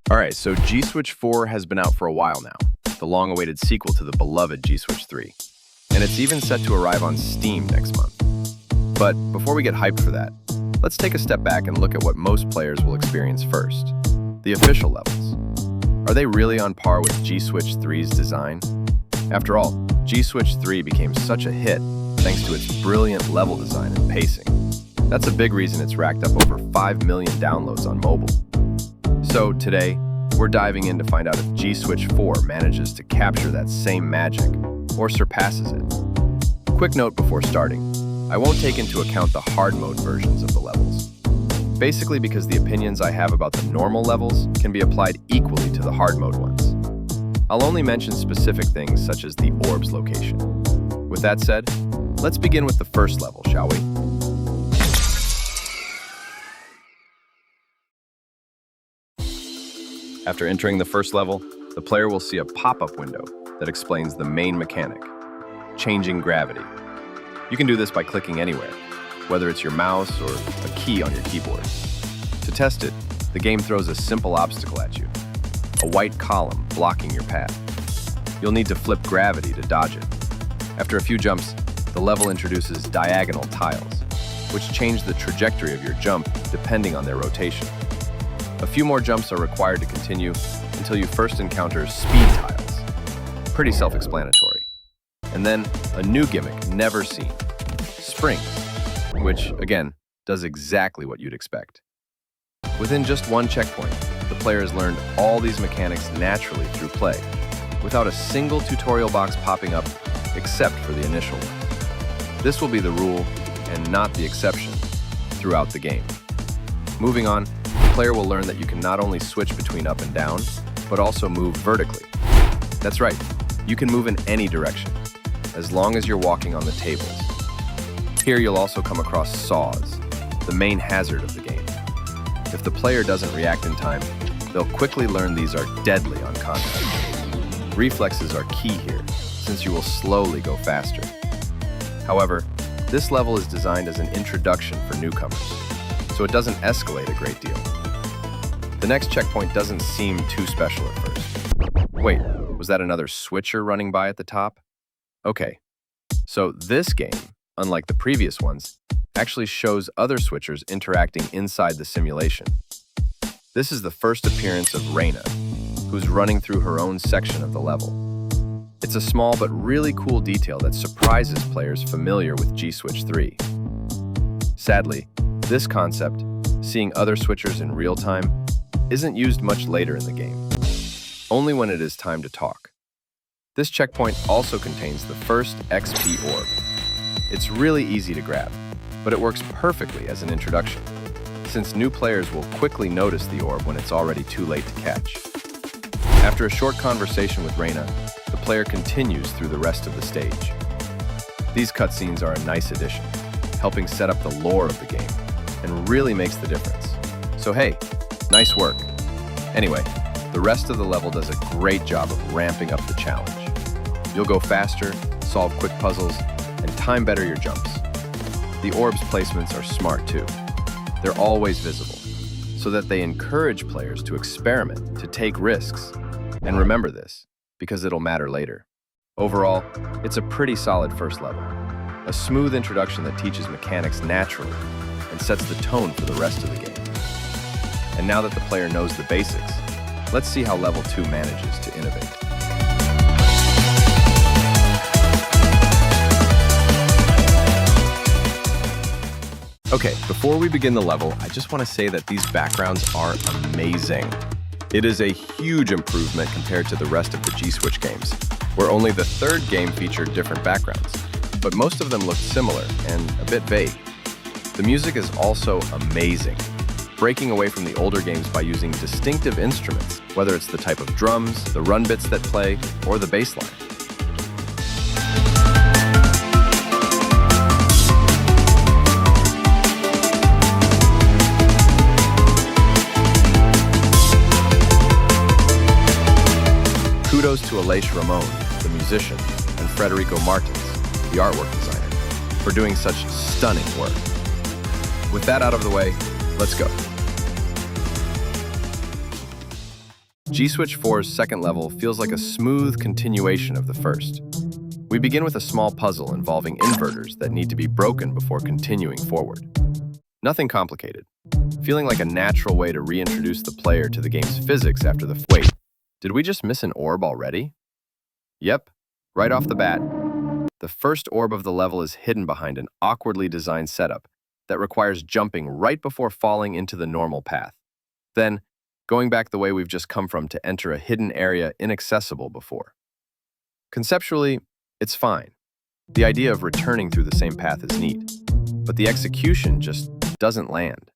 All right, so G-Switch 4 has been out for a while now, the long-awaited sequel to the beloved G-Switch 3. And it's even set to arrive on Steam next month. But before we get hyped for that, let's take a step back and look at what most players will experience first. The official levels. Are they really on par with G-Switch 3's design? After all, G-Switch 3 became such a hit thanks to its brilliant level design and pacing. That's a big reason it's racked up over 5 million downloads on mobile. So today, we're diving in to find out if G-Switch 4 manages to capture that same magic or surpasses it. Quick note before starting, I won't take into account the hard mode versions of the levels. Basically because the opinions I have about the normal levels can be applied equally to the hard mode ones. I'll only mention specific things such as the orbs location. With that said, let's begin with the first level, shall we? After entering the first level, the player will see a pop-up window that explains the main mechanic, changing gravity. You can do this by clicking anywhere, whether it's your mouse or a key on your keyboard. To test it, the game throws a simple obstacle at you, a white column blocking your path. You'll need to flip gravity to dodge it. After a few jumps, the level introduces diagonal tiles, which change the trajectory of your jump depending on their rotation. A few more jumps are required to continue until you first encounter speed tiles. Pretty self-explanatory. And then a new gimmick never seen, springs, which, again, does exactly what you'd expect. Within just one checkpoint, the player has learned all these mechanics naturally through play, without a single tutorial box popping up except for the initial one. This will be the rule and not the exception throughout the game. Moving on, the player will learn that you can not only switch between up and down, but also move vertically. That's right, you can move in any direction, as long as you're walking on the tables. Here you'll also come across saws, the main hazard of the game. If the player doesn't react in time, they'll quickly learn these are deadly on contact. Reflexes are key here, since you will slowly go faster. However, this level is designed as an introduction for newcomers, so it doesn't escalate a great deal. The next checkpoint doesn't seem too special at first. Wait, was that another switcher running by at the top? Okay, so this game, unlike the previous ones, actually shows other switchers interacting inside the simulation. This is the first appearance of Reina, who's running through her own section of the level. It's a small but really cool detail that surprises players familiar with G-Switch 3. Sadly, this concept, seeing other switchers in real time, isn't used much later in the game, only when it is time to talk. This checkpoint also contains the first XP orb. It's really easy to grab, but it works perfectly as an introduction, since new players will quickly notice the orb when it's already too late to catch. After a short conversation with Reina, the player continues through the rest of the stage. These cutscenes are a nice addition, helping set up the lore of the game, and really makes the difference. So hey, nice work. Anyway, the rest of the level does a great job of ramping up the challenge. You'll go faster, solve quick puzzles, and time better your jumps. The orbs placements are smart too. They're always visible, so that they encourage players to experiment, to take risks. And remember this, because it'll matter later. Overall, it's a pretty solid first level. A smooth introduction that teaches mechanics naturally and sets the tone for the rest of the game. And now that the player knows the basics, let's see how level 2 manages to innovate. Okay, before we begin the level, I just want to say that these backgrounds are amazing. It is a huge improvement compared to the rest of the G-Switch games, where only the third game featured different backgrounds, but most of them looked similar and a bit vague. The music is also amazing, breaking away from the older games by using distinctive instruments, whether it's the type of drums, the run bits that play, or the bass line. Kudos to Aleix Ramon, the musician, and Frederico Martins, the artwork designer, for doing such stunning work. With that out of the way, let's go. G-Switch 4's second level feels like a smooth continuation of the first. We begin with a small puzzle involving inverters that need to be broken before continuing forward. Nothing complicated, feeling like a natural way to reintroduce the player to the game's physics after the— Wait, did we just miss an orb already? Yep, right off the bat. The first orb of the level is hidden behind an awkwardly designed setup that requires jumping right before falling into the normal path. Then, going back the way we've just come from to enter a hidden area inaccessible before. Conceptually, it's fine. The idea of returning through the same path is neat, but the execution just doesn't land.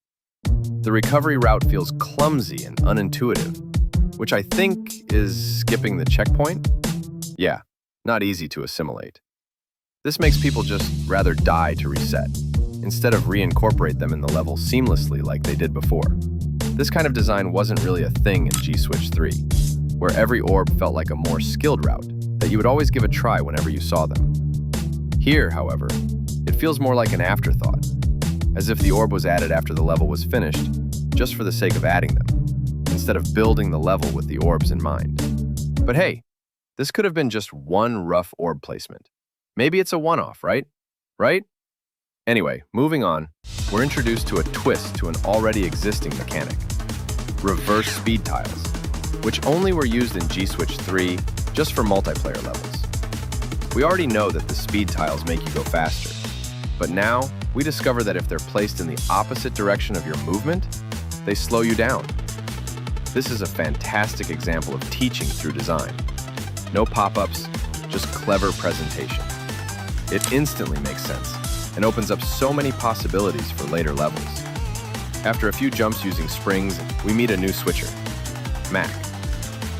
The recovery route feels clumsy and unintuitive, which I think is skipping the checkpoint. Yeah, not easy to assimilate. This makes people just rather die to reset, instead of reincorporate them in the level seamlessly like they did before. This kind of design wasn't really a thing in G-Switch 3, where every orb felt like a more skilled route that you would always give a try whenever you saw them. Here, however, it feels more like an afterthought, as if the orb was added after the level was finished, just for the sake of adding them, instead of building the level with the orbs in mind. But hey, this could have been just one rough orb placement. Maybe it's a one-off, right? Right? Anyway, moving on, we're introduced to a twist to an already existing mechanic: reverse speed tiles, which only were used in G-Switch 3 just for multiplayer levels. We already know that the speed tiles make you go faster, but now we discover that if they're placed in the opposite direction of your movement, they slow you down. This is a fantastic example of teaching through design. No pop-ups, just clever presentation. It instantly makes sense and opens up so many possibilities for later levels. After a few jumps using springs, we meet a new switcher, Mac.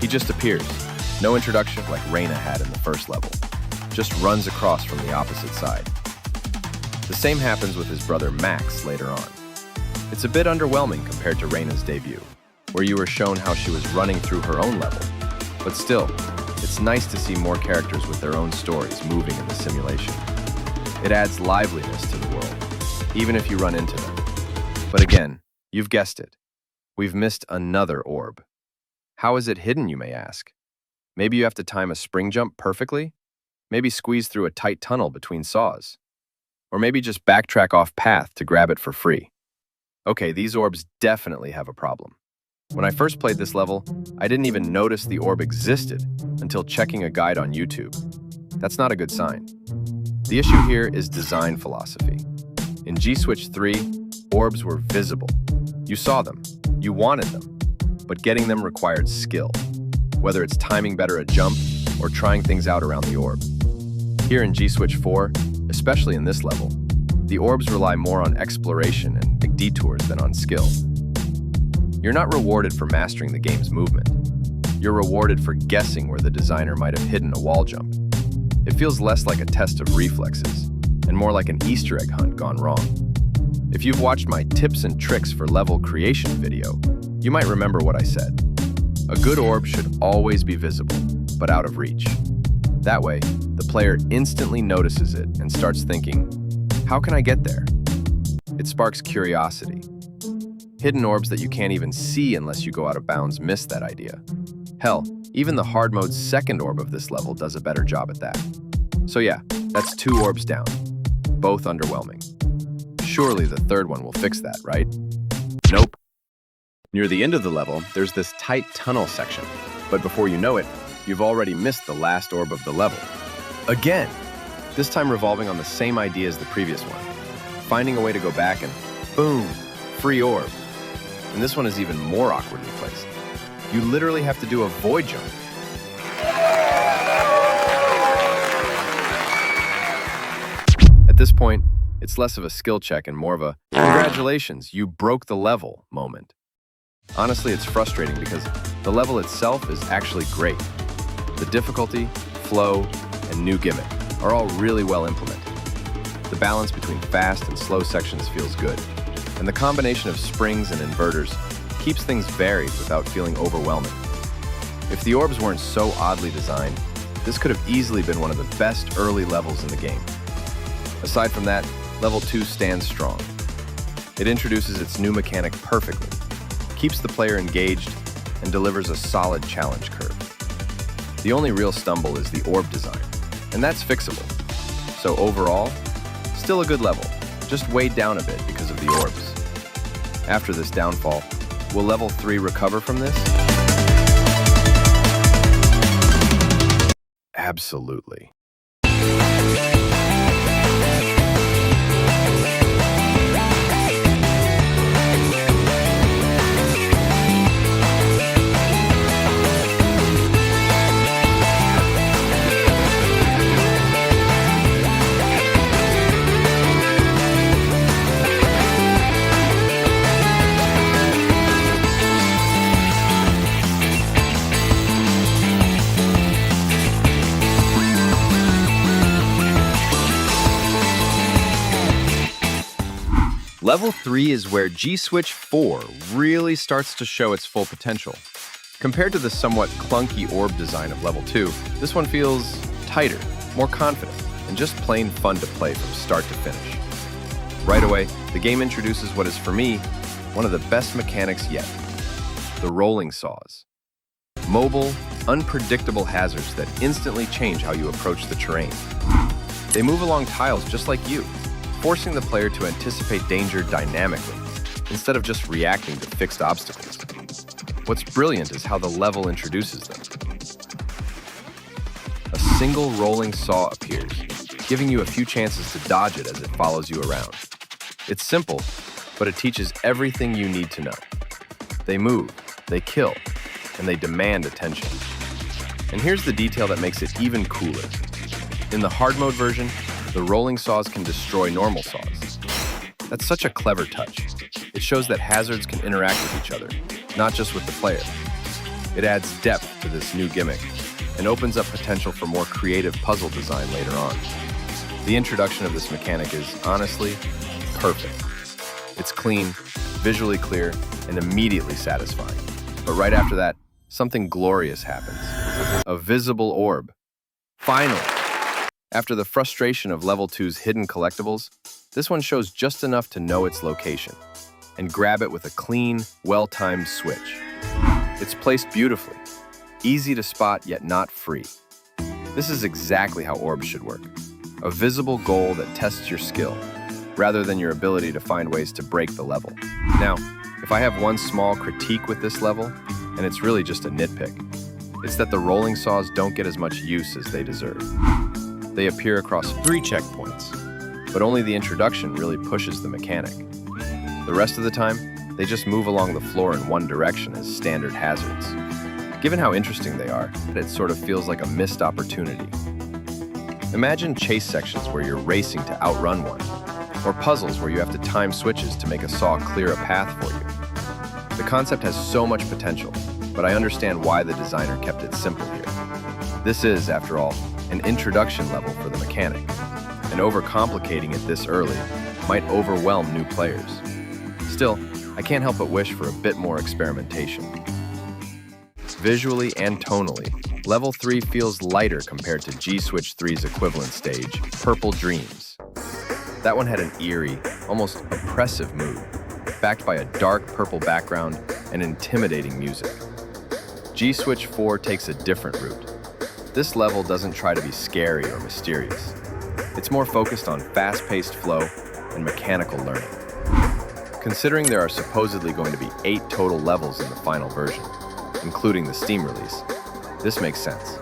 He just appears, no introduction like Reina had in the first level, just runs across from the opposite side. The same happens with his brother Max later on. It's a bit underwhelming compared to Reina's debut, where you were shown how she was running through her own level. But still, it's nice to see more characters with their own stories moving in the simulation. It adds liveliness to the world, even if you run into them. But again, you've guessed it. We've missed another orb. How is it hidden, you may ask? Maybe you have to time a spring jump perfectly? Maybe squeeze through a tight tunnel between saws? Or maybe just backtrack off path to grab it for free? Okay, these orbs definitely have a problem. When I first played this level, I didn't even notice the orb existed until checking a guide on YouTube. That's not a good sign. The issue here is design philosophy. In G-Switch 3, orbs were visible. You saw them, you wanted them, but getting them required skill, whether it's timing better a jump or trying things out around the orb. Here in G-Switch 4, especially in this level, the orbs rely more on exploration and big detours than on skill. You're not rewarded for mastering the game's movement. You're rewarded for guessing where the designer might have hidden a wall jump. It feels less like a test of reflexes and more like an Easter egg hunt gone wrong. If you've watched my tips and tricks for level creation video, you might remember what I said. A good orb should always be visible, but out of reach. That way, the player instantly notices it and starts thinking, how can I get there? It sparks curiosity. Hidden orbs that you can't even see unless you go out of bounds miss that idea. Hell, even the hard mode's second orb of this level does a better job at that. So yeah, that's 2 orbs down, both underwhelming. Surely the third one will fix that, right? Nope. Near the end of the level, there's this tight tunnel section, but before you know it, you've already missed the last orb of the level. Again! This time revolving on the same idea as the previous one. Finding a way to go back and boom, free orb. And this one is even more awkwardly placed. You literally have to do a void jump. At this point, it's less of a skill check and more of a congratulations, you broke the level moment. Honestly, it's frustrating because the level itself is actually great. The difficulty, flow, and new gimmick are all really well implemented. The balance between fast and slow sections feels good, and the combination of springs and inverters keeps things varied without feeling overwhelming. If the orbs weren't so oddly designed, this could have easily been one of the best early levels in the game. Aside from that, Level 2 stands strong. It introduces its new mechanic perfectly, keeps the player engaged, and delivers a solid challenge curve. The only real stumble is the orb design, and that's fixable. So overall, still a good level, just weighed down a bit because of the orbs. After this downfall, will level 3 recover from this? Absolutely. Level 3 is where G-Switch 4 really starts to show its full potential. Compared to the somewhat clunky orb design of Level 2, this one feels tighter, more confident, and just plain fun to play from start to finish. Right away, the game introduces what is, for me, one of the best mechanics yet: the rolling saws. Mobile, unpredictable hazards that instantly change how you approach the terrain. They move along tiles just like you, forcing the player to anticipate danger dynamically, instead of just reacting to fixed obstacles. What's brilliant is how the level introduces them. A single rolling saw appears, giving you a few chances to dodge it as it follows you around. It's simple, but it teaches everything you need to know. They move, they kill, and they demand attention. And here's the detail that makes it even cooler. In the hard mode version, the rolling saws can destroy normal saws. That's such a clever touch. It shows that hazards can interact with each other, not just with the player. It adds depth to this new gimmick and opens up potential for more creative puzzle design later on. The introduction of this mechanic is, honestly, perfect. It's clean, visually clear, and immediately satisfying. But right after that, something glorious happens. A visible orb. Finally! After the frustration of Level 2's hidden collectibles, this one shows just enough to know its location and grab it with a clean, well-timed switch. It's placed beautifully, easy to spot yet not free. This is exactly how orbs should work. A visible goal that tests your skill, rather than your ability to find ways to break the level. Now, if I have one small critique with this level, and it's really just a nitpick, it's that the rolling saws don't get as much use as they deserve. They appear across 3 checkpoints, but only the introduction really pushes the mechanic. The rest of the time, they just move along the floor in one direction as standard hazards. Given how interesting they are, it sort of feels like a missed opportunity. Imagine chase sections where you're racing to outrun one, or puzzles where you have to time switches to make a saw clear a path for you. The concept has so much potential, but I understand why the designer kept it simple here. This is, after all, an introduction level for the mechanic, and overcomplicating it this early might overwhelm new players. Still, I can't help but wish for a bit more experimentation. Visually and tonally, Level 3 feels lighter compared to G-Switch 3's equivalent stage, Purple Dreams. That one had an eerie, almost oppressive mood, backed by a dark purple background and intimidating music. G-Switch 4 takes a different route. This level doesn't try to be scary or mysterious. It's more focused on fast-paced flow and mechanical learning. Considering there are supposedly going to be 8 total levels in the final version, including the Steam release, this makes sense.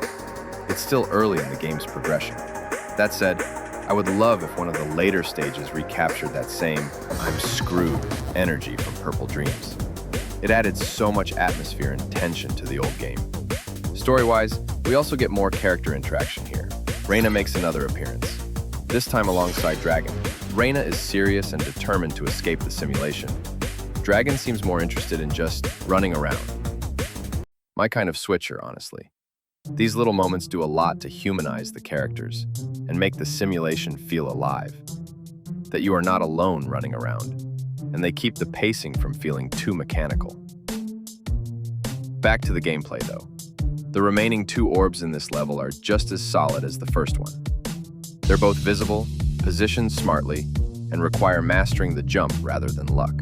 It's still early in the game's progression. That said, I would love if one of the later stages recaptured that same "I'm screwed" energy from Purple Dreams. It added so much atmosphere and tension to the old game. Story-wise, we also get more character interaction here. Reina makes another appearance, this time alongside Dragon. Reina is serious and determined to escape the simulation. Dragon seems more interested in just running around. My kind of switcher, honestly. These little moments do a lot to humanize the characters and make the simulation feel alive. That you are not alone running around, and they keep the pacing from feeling too mechanical. Back to the gameplay, though. The remaining 2 orbs in this level are just as solid as the first one. They're both visible, positioned smartly, and require mastering the jump rather than luck.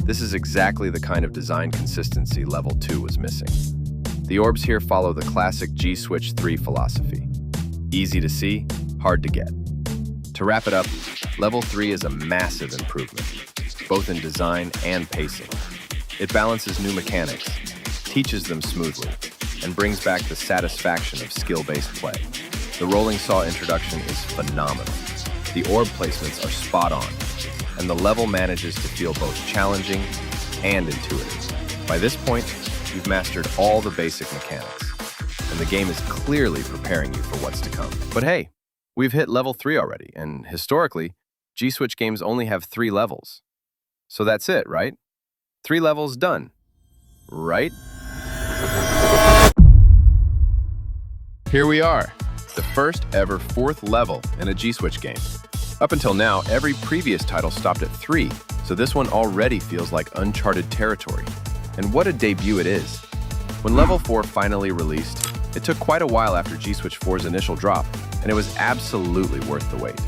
This is exactly the kind of design consistency Level 2 was missing. The orbs here follow the classic G-Switch 3 philosophy. Easy to see, hard to get. To wrap it up, Level 3 is a massive improvement, both in design and pacing. It balances new mechanics, teaches them smoothly, and brings back the satisfaction of skill-based play. The rolling saw introduction is phenomenal. The orb placements are spot on, and the level manages to feel both challenging and intuitive. By this point, you've mastered all the basic mechanics, and the game is clearly preparing you for what's to come. But hey, we've hit Level 3 already, and historically, G-Switch games only have 3 levels. So that's it, right? 3 levels done, right? Here we are, the first ever 4th level in a G-Switch game. Up until now, every previous title stopped at 3, so this one already feels like uncharted territory. And what a debut it is. When Level 4 finally released, it took quite a while after G-Switch 4's initial drop, and it was absolutely worth the wait.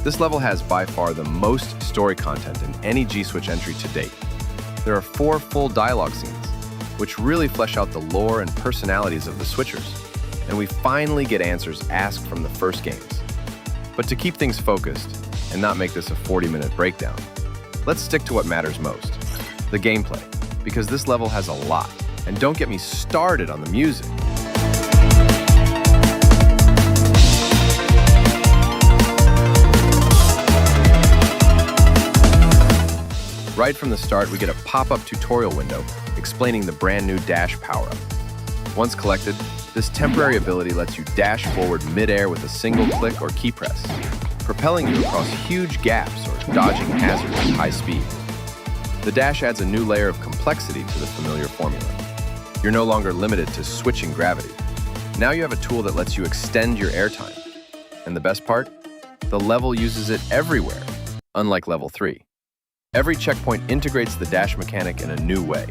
This level has by far the most story content in any G-Switch entry to date. There are 4 full dialogue scenes, which really flesh out the lore and personalities of the Switchers, and we finally get answers asked from the first games. But to keep things focused and not make this a 40-minute breakdown, let's stick to what matters most, the gameplay, because this level has a lot. And don't get me started on the music. Right from the start, we get a pop-up tutorial window explaining the brand new dash power-up. Once collected, this temporary ability lets you dash forward mid-air with a single click or key press, propelling you across huge gaps or dodging hazards at high speed. The dash adds a new layer of complexity to the familiar formula. You're no longer limited to switching gravity. Now you have a tool that lets you extend your airtime. And the best part? The level uses it everywhere, unlike Level 3. Every checkpoint integrates the dash mechanic in a new way.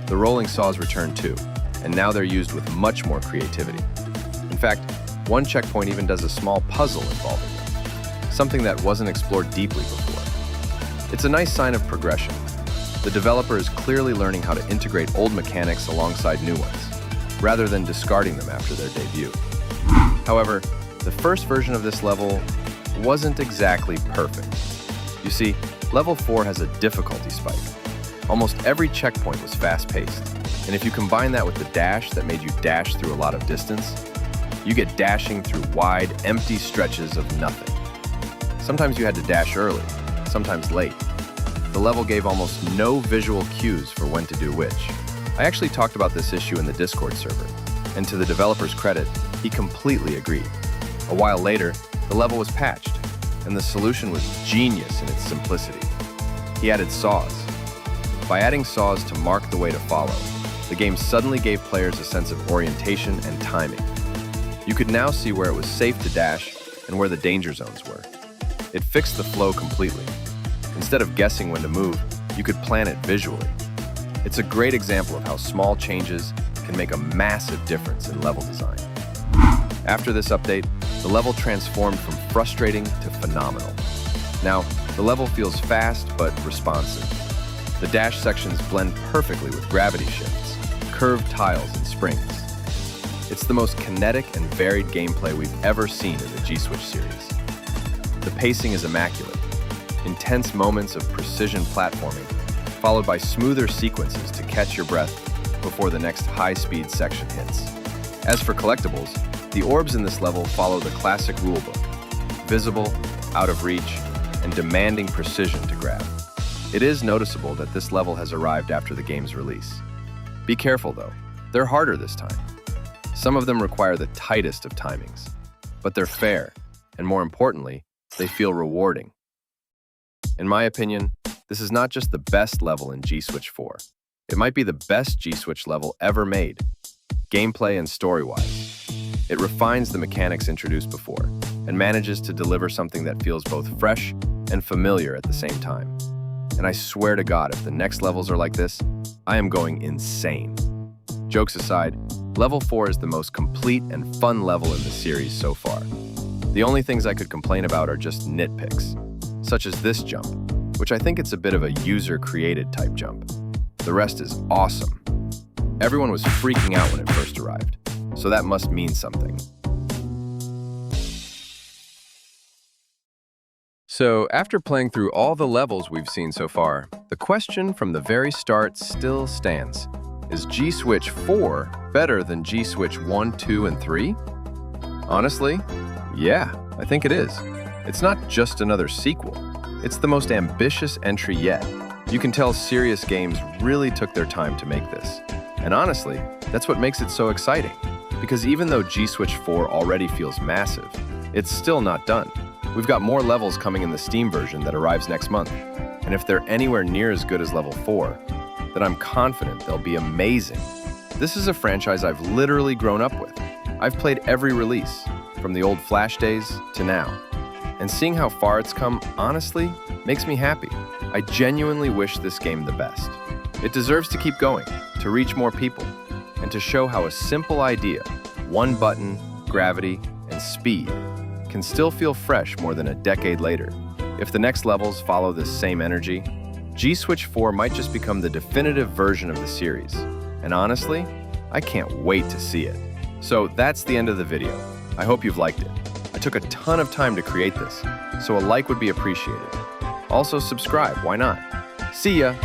The rolling saws return too, and now they're used with much more creativity. In fact, one checkpoint even does a small puzzle involving them, something that wasn't explored deeply before. It's a nice sign of progression. The developer is clearly learning how to integrate old mechanics alongside new ones, rather than discarding them after their debut. However, the first version of this level wasn't exactly perfect. You see, Level 4 has a difficulty spike. Almost every checkpoint was fast-paced, and if you combine that with the dash that made you dash through a lot of distance, you get dashing through wide, empty stretches of nothing. Sometimes you had to dash early, sometimes late. The level gave almost no visual cues for when to do which. I actually talked about this issue in the Discord server, and to the developer's credit, he completely agreed. A while later, the level was patched, and the solution was genius in its simplicity. He added saws. By adding saws to mark the way to follow, the game suddenly gave players a sense of orientation and timing. You could now see where it was safe to dash and where the danger zones were. It fixed the flow completely. Instead of guessing when to move, you could plan it visually. It's a great example of how small changes can make a massive difference in level design. After this update, the level transformed from frustrating to phenomenal. Now, the level feels fast but responsive. The dash sections blend perfectly with gravity shifts, curved tiles, and springs. It's the most kinetic and varied gameplay we've ever seen in the G-Switch series. The pacing is immaculate. Intense moments of precision platforming, followed by smoother sequences to catch your breath before the next high-speed section hits. As for collectibles, the orbs in this level follow the classic rulebook: visible, out of reach, and demanding precision to grab. It is noticeable that this level has arrived after the game's release. Be careful though, they're harder this time. Some of them require the tightest of timings, but they're fair, and more importantly, they feel rewarding. In my opinion, this is not just the best level in G-Switch 4. It might be the best G-Switch level ever made, gameplay and story-wise. It refines the mechanics introduced before, and manages to deliver something that feels both fresh and familiar at the same time. And I swear to God, if the next levels are like this, I am going insane. Jokes aside, Level 4 is the most complete and fun level in the series so far. The only things I could complain about are just nitpicks, such as this jump. which I think it's a bit of a user-created type jump. The rest is awesome. Everyone was freaking out when it first arrived, so that must mean something. So, after playing through all the levels we've seen so far, the question from the very start still stands. Is G-Switch 4 better than G-Switch 1, 2, and 3? Honestly, yeah, I think it is. It's not just another sequel. It's the most ambitious entry yet. You can tell Serius Games really took their time to make this. And honestly, that's what makes it so exciting. Because even though G-Switch 4 already feels massive, it's still not done. We've got more levels coming in the Steam version that arrives next month. And if they're anywhere near as good as level 4, then I'm confident they'll be amazing. This is a franchise I've literally grown up with. I've played every release, from the old Flash days to now. And seeing how far it's come, honestly, makes me happy. I genuinely wish this game the best. It deserves to keep going, to reach more people, and to show how a simple idea, one button, gravity, and speed, can still feel fresh more than a decade later. If the next levels follow this same energy, G-Switch 4 might just become the definitive version of the series. And honestly, I can't wait to see it. So that's the end of the video. I hope you've liked it. I took a ton of time to create this, so a like would be appreciated. Also subscribe, why not? See ya!